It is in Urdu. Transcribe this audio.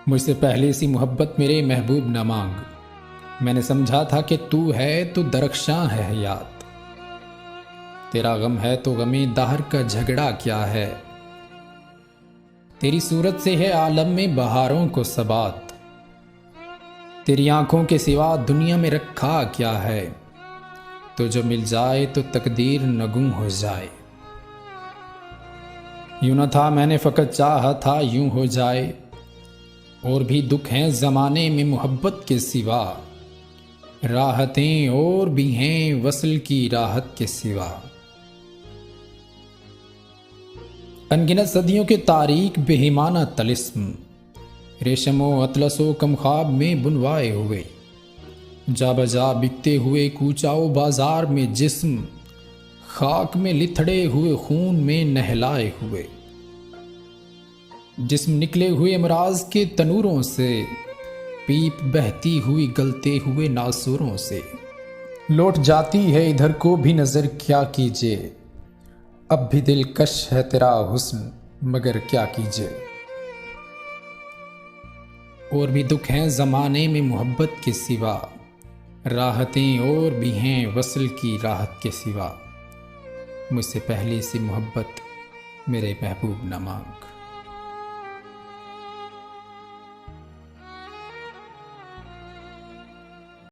مجھ سے پہلے سی محبت میرے محبوب نہ مانگ، میں نے سمجھا تھا کہ تو ہے تو درخشاں ہے حیات، تیرا غم ہے تو غمی دہر کا جھگڑا کیا ہے، تیری صورت سے ہے عالم میں بہاروں کو ثبات، تیری آنکھوں کے سوا دنیا میں رکھا کیا ہے، تو جو مل جائے تو تقدیر نگوں ہو جائے، یوں نہ تھا میں نے فقط چاہا تھا یوں ہو جائے، اور بھی دکھ ہیں زمانے میں محبت کے سوا، راحتیں اور بھی ہیں وصل کی راحت کے سوا، انگنت صدیوں کے تاریک بہیمانہ طلسم، ریشم و اطلس و کمخواب میں بنوائے ہوئے، جا بجا بکتے ہوئے کوچاؤ بازار میں جسم، خاک میں لتھڑے ہوئے خون میں نہلائے ہوئے، جسم نکلے ہوئے امراض کے تنوروں سے، پیپ بہتی ہوئی گلتے ہوئے ناسوروں سے، لوٹ جاتی ہے ادھر کو بھی نظر کیا کیجے، اب بھی دل کش ہے تیرا حسن مگر کیا کیجے، اور بھی دکھ ہیں زمانے میں محبت کے سوا، راحتیں اور بھی ہیں وصل کی راحت کے سوا، مجھ سے پہلے سی محبت میرے محبوب نہ مانگ۔